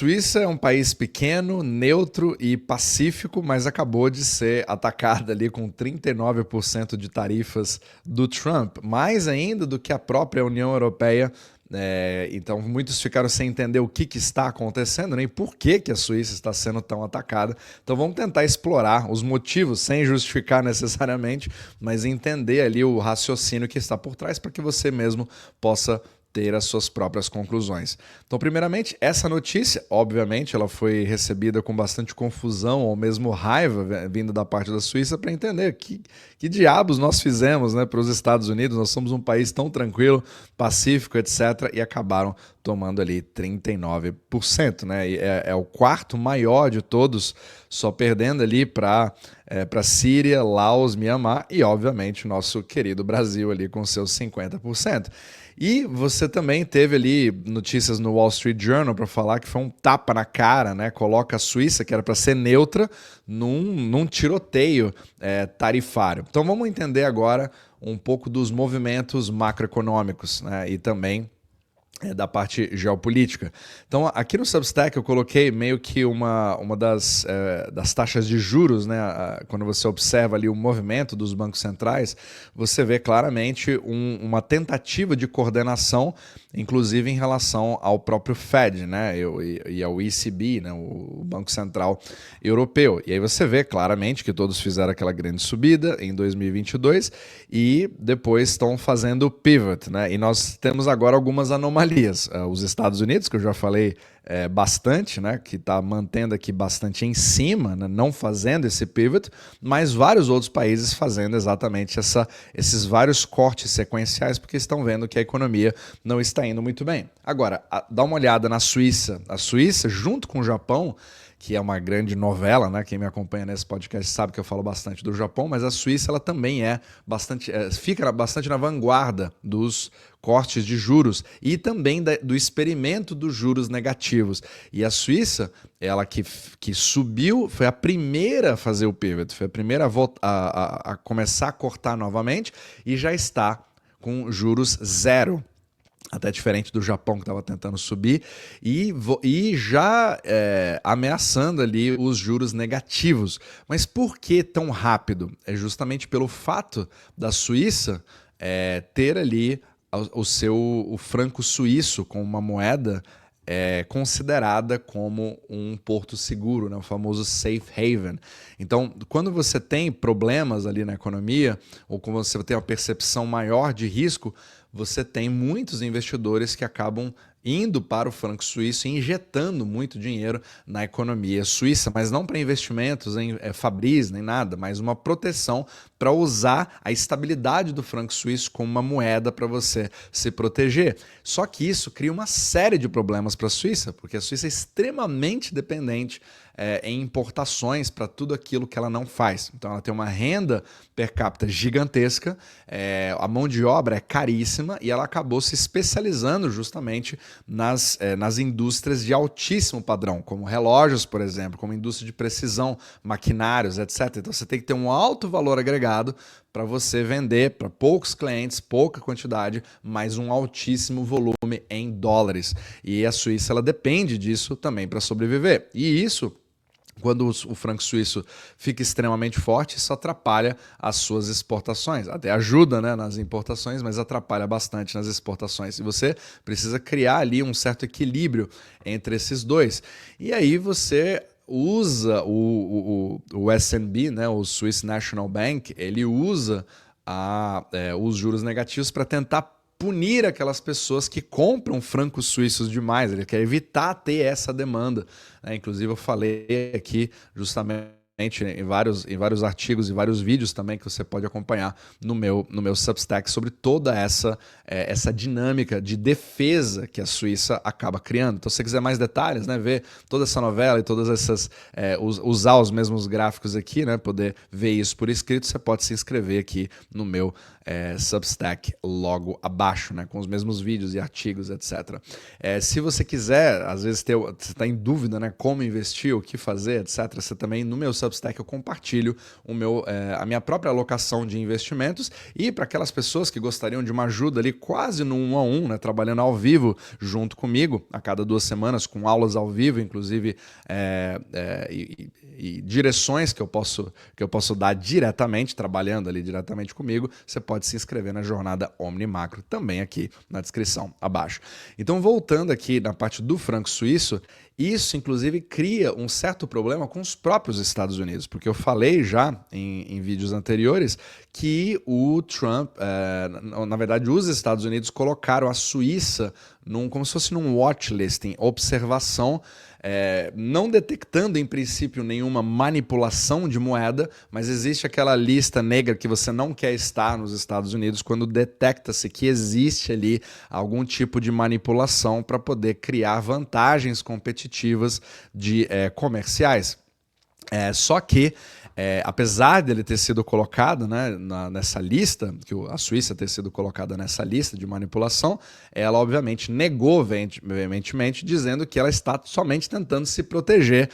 Suíça é um país pequeno, neutro e pacífico, mas acabou de ser atacada ali com 39% de tarifas do Trump, mais ainda do que a própria União Europeia. Então muitos ficaram sem entender o que está acontecendo, nem por que a Suíça está sendo tão atacada. Então vamos tentar explorar os motivos, sem justificar necessariamente, mas entender ali o raciocínio que está por trás para que você mesmo possa ter as suas próprias conclusões. Então, primeiramente, essa notícia, obviamente, ela foi recebida com bastante confusão ou mesmo raiva vindo da parte da Suíça para entender que diabos nós fizemos, né, para os Estados Unidos. Nós somos um país tão tranquilo, pacífico, etc. E acabaram tomando ali 39%, né? E é o quarto maior de todos, só perdendo ali para Síria, Laos, Mianmar e, obviamente, o nosso querido Brasil ali com seus 50%. E você também teve ali notícias no Wall Street Journal para falar que foi um tapa na cara, né? Coloca a Suíça, que era para ser neutra, num tiroteio tarifário. Então vamos entender agora um pouco dos movimentos macroeconômicos, né? E também da parte geopolítica. Então, aqui no Substack eu coloquei meio que uma das taxas de juros, né? Quando você observa ali o movimento dos bancos centrais, você vê claramente uma tentativa de coordenação, inclusive em relação ao próprio Fed, né? E ao ECB, né? O Banco Central Europeu. E aí você vê claramente que todos fizeram aquela grande subida em 2022 e depois estão fazendo o pivot, né? E nós temos agora algumas anomalias. Os Estados Unidos, que eu já falei bastante, né, que está mantendo aqui bastante em cima, né, não fazendo esse pivot, mas vários outros países fazendo exatamente esses vários cortes sequenciais, porque estão vendo que a economia não está indo muito bem. Agora, dá uma olhada na Suíça. A Suíça, junto com o Japão, que é uma grande novela, né? Quem me acompanha nesse podcast sabe que eu falo bastante do Japão, mas a Suíça ela também fica bastante na vanguarda dos cortes de juros e também do experimento dos juros negativos. E a Suíça, ela que subiu, foi a primeira a fazer o pivot, foi a primeira a começar a cortar novamente e já está com juros zero. Até diferente do Japão, que estava tentando subir, e já ameaçando ali os juros negativos. Mas por que tão rápido? É justamente pelo fato da Suíça ter ali o franco suíço como uma moeda considerada como um porto seguro, né? O famoso safe haven. Então, quando você tem problemas ali na economia, ou quando você tem uma percepção maior de risco, você tem muitos investidores que acabam indo para o franco suíço e injetando muito dinheiro na economia suíça, mas não para investimentos em Fabris nem nada, mas uma proteção para usar a estabilidade do franco suíço como uma moeda para você se proteger. Só que isso cria uma série de problemas para a Suíça, porque a Suíça é extremamente dependente em importações para tudo aquilo que ela não faz. Então ela tem uma renda per capita gigantesca, a mão de obra é caríssima e ela acabou se especializando justamente nas indústrias de altíssimo padrão, como relógios, por exemplo, como indústria de precisão, maquinários, etc. Então você tem que ter um alto valor agregado para você vender para poucos clientes, pouca quantidade, mas um altíssimo volume em dólares. E a Suíça ela depende disso também para sobreviver. E isso, quando o franco suíço fica extremamente forte, isso atrapalha as suas exportações. Até ajuda, né, nas importações, mas atrapalha bastante nas exportações. E você precisa criar ali um certo equilíbrio entre esses dois. E aí você usa o SNB, né, o Swiss National Bank, ele usa os juros negativos para tentar punir aquelas pessoas que compram francos suíços demais. Ele quer evitar ter essa demanda. Inclusive eu falei aqui justamente em vários artigos e vários vídeos também que você pode acompanhar no meu Substack sobre toda essa dinâmica de defesa que a Suíça acaba criando. Então, se você quiser mais detalhes, né, ver toda essa novela e todas essas usar os mesmos gráficos aqui, né, poder ver isso por escrito, você pode se inscrever aqui no meu Substack logo abaixo, né, com os mesmos vídeos e artigos, etc. Se você quiser, às vezes você está em dúvida, né, como investir, o que fazer, etc., você também no meu Substack Substack eu compartilho a minha própria alocação de investimentos, e para aquelas pessoas que gostariam de uma ajuda ali quase no 1 a 1, né, trabalhando ao vivo junto comigo, a cada 2 semanas, com aulas ao vivo, inclusive e direções que eu posso dar diretamente, trabalhando ali diretamente comigo, você pode se inscrever na jornada Omni Macro, também aqui na descrição abaixo. Então, voltando aqui na parte do franco suíço, isso, inclusive, cria um certo problema com os próprios Estados Unidos, porque eu falei já em vídeos anteriores que o Trump, na verdade, os Estados Unidos colocaram a Suíça como se fosse num watchlist, em observação, não detectando, em princípio, nenhuma manipulação de moeda, mas existe aquela lista negra que você não quer estar nos Estados Unidos quando detecta-se que existe ali algum tipo de manipulação para poder criar vantagens competitivas comerciais. Só que, apesar dele ter sido colocado, né, nessa lista, que a Suíça ter sido colocada nessa lista de manipulação, ela obviamente negou veementemente, dizendo que ela está somente tentando se proteger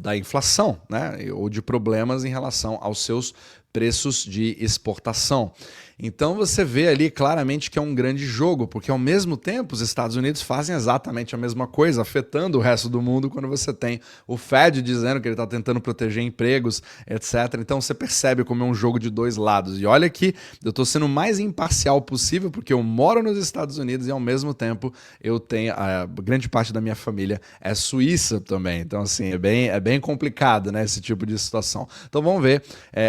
da inflação, né, ou de problemas em relação aos seus preços de exportação. Então você vê ali claramente que é um grande jogo, porque ao mesmo tempo os Estados Unidos fazem exatamente a mesma coisa, afetando o resto do mundo, quando você tem o Fed dizendo que ele está tentando proteger empregos, etc. Então você percebe como é um jogo de dois lados. E olha que eu estou sendo o mais imparcial possível, porque eu moro nos Estados Unidos e ao mesmo tempo eu tenho a grande parte da minha família é suíça também. Então assim, é bem complicado, né, esse tipo de situação. Então vamos ver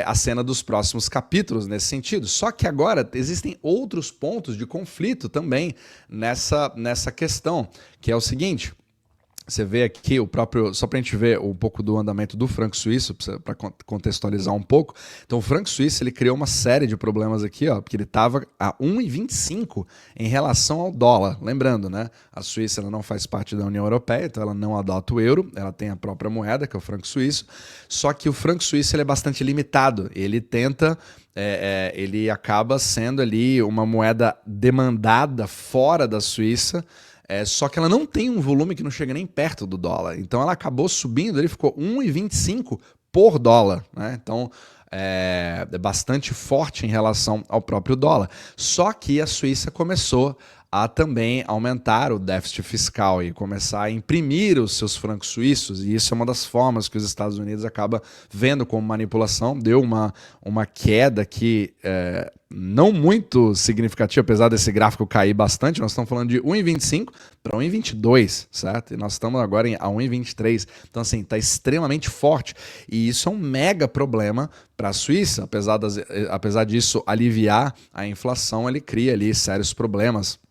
a cena dos próximos capítulos nesse sentido. Só que agora existem outros pontos de conflito também nessa questão, que é o seguinte. Você vê aqui só para a gente ver um pouco do andamento do franco suíço, para contextualizar um pouco. Então o franco suíço ele criou uma série de problemas aqui, ó, porque ele estava a 1,25 em relação ao dólar. Lembrando, né, a Suíça ela não faz parte da União Europeia, então ela não adota o euro, ela tem a própria moeda, que é o franco suíço. Só que o franco suíço ele é bastante limitado, ele tenta... ele acaba sendo ali uma moeda demandada fora da Suíça, só que ela não tem um volume que não chega nem perto do dólar. Então ela acabou subindo, ele ficou 1,25 por dólar, né? Então é bastante forte em relação ao próprio dólar. Só que a Suíça começou a também aumentar o déficit fiscal e começar a imprimir os seus francos suíços, e isso é uma das formas que os Estados Unidos acaba vendo como manipulação. Deu uma queda que não muito significativa, apesar desse gráfico cair bastante. Nós estamos falando de 1,25 para 1,22, certo? E nós estamos agora a 1,23. Então, assim, está extremamente forte. E isso é um mega problema para a Suíça. Apesar disso aliviar a inflação, ele cria ali sérios problemas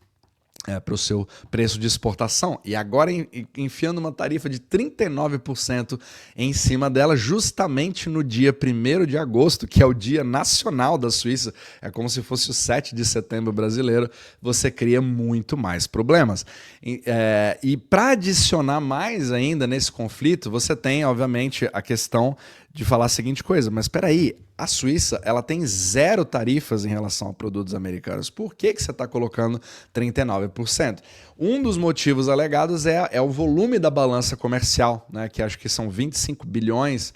para o seu preço de exportação, e agora enfiando uma tarifa de 39% em cima dela, justamente no dia 1º de agosto, que é o dia nacional da Suíça, é como se fosse o 7 de setembro brasileiro, você cria muito mais problemas. E para adicionar mais ainda nesse conflito, você tem, obviamente, a questão de falar a seguinte coisa, mas espera aí, a Suíça ela tem 0 tarifas em relação a produtos americanos. Por que você está colocando 39%? Um dos motivos alegados é o volume da balança comercial, né, que acho que são 25 bilhões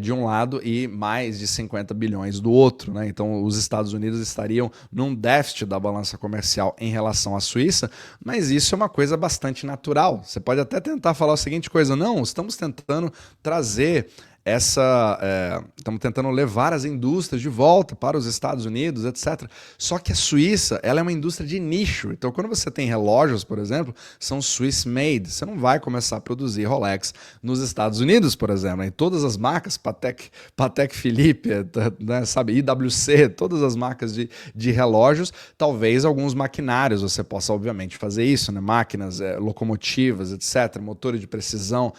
de um lado e mais de 50 bilhões do outro, né? Então os Estados Unidos estariam num déficit da balança comercial em relação à Suíça, mas isso é uma coisa bastante natural. Você pode até tentar falar a seguinte coisa, não, estamos tentando trazer estamos tentando levar as indústrias de volta para os Estados Unidos, etc. Só que a Suíça, ela é uma indústria de nicho. Então, quando você tem relógios, por exemplo, são Swiss made. Você não vai começar a produzir Rolex nos Estados Unidos, por exemplo. E todas as marcas, Patek Philippe, né, sabe, IWC, todas as marcas de relógios, talvez alguns maquinários você possa, obviamente, fazer isso, né? Máquinas, locomotivas, etc., motores de precisão,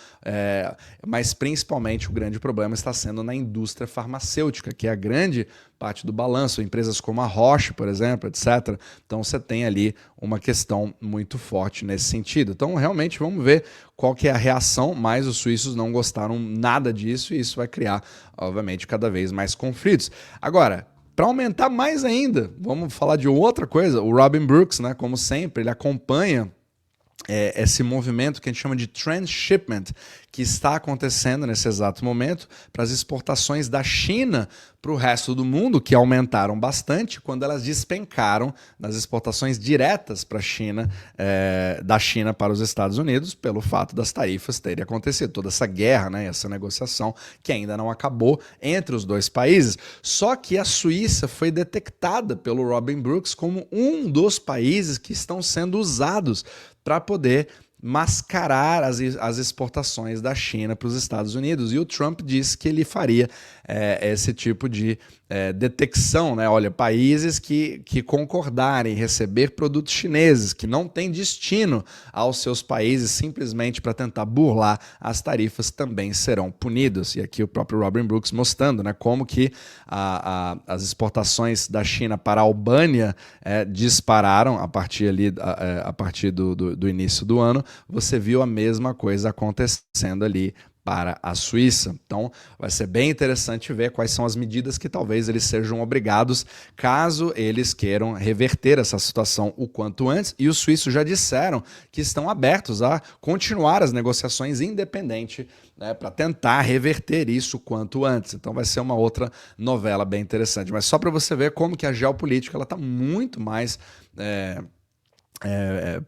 mas principalmente o grande problema está sendo na indústria farmacêutica, que é a grande parte do balanço, empresas como a Roche, por exemplo, etc. Então você tem ali uma questão muito forte nesse sentido. Então realmente vamos ver qual que é a reação, mas os suíços não gostaram nada disso e isso vai criar, obviamente, cada vez mais conflitos. Agora, para aumentar mais ainda, vamos falar de outra coisa, o Robin Brooks, né, como sempre, ele acompanha esse movimento que a gente chama de transshipment, que está acontecendo nesse exato momento para as exportações da China para o resto do mundo, que aumentaram bastante quando elas despencaram nas exportações diretas para a China, da China para os Estados Unidos, pelo fato das tarifas terem acontecido. Toda essa guerra, né, essa negociação que ainda não acabou entre os dois países. Só que a Suíça foi detectada pelo Robin Brooks como um dos países que estão sendo usados para poder mascarar as exportações da China para os Estados Unidos. E o Trump disse que ele faria esse tipo de detecção, né? Olha, países que concordarem em receber produtos chineses, que não têm destino aos seus países simplesmente para tentar burlar as tarifas, também serão punidos. E aqui o próprio Robin Brooks mostrando, né, como que as exportações da China para a Albânia dispararam a partir do início do ano. Você viu a mesma coisa acontecendo ali para a Suíça. Então, vai ser bem interessante ver quais são as medidas que talvez eles sejam obrigados, caso eles queiram reverter essa situação o quanto antes. E os suíços já disseram que estão abertos a continuar as negociações independente, né, para tentar reverter isso o quanto antes. Então, vai ser uma outra novela bem interessante. Mas só para você ver como que a geopolítica está muito mais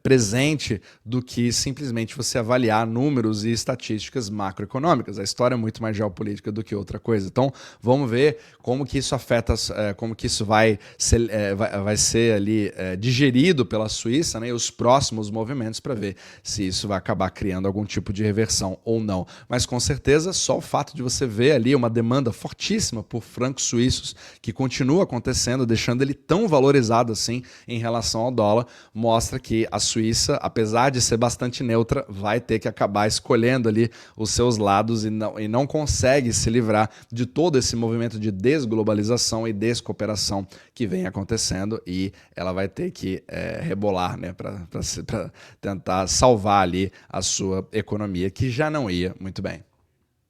presente do que simplesmente você avaliar números e estatísticas macroeconômicas. A história é muito mais geopolítica do que outra coisa. Então, vamos ver como que isso afeta, como que isso vai ser ali digerido pela Suíça, né, e os próximos movimentos para ver se isso vai acabar criando algum tipo de reversão ou não. Mas, com certeza, só o fato de você ver ali uma demanda fortíssima por francos suíços, que continua acontecendo, deixando ele tão valorizado assim em relação ao dólar, mostra que a Suíça, apesar de ser bastante neutra, vai ter que acabar escolhendo ali os seus lados e não consegue se livrar de todo esse movimento de desglobalização e descooperação que vem acontecendo, e ela vai ter que rebolar, né, para tentar salvar ali a sua economia, que já não ia muito bem.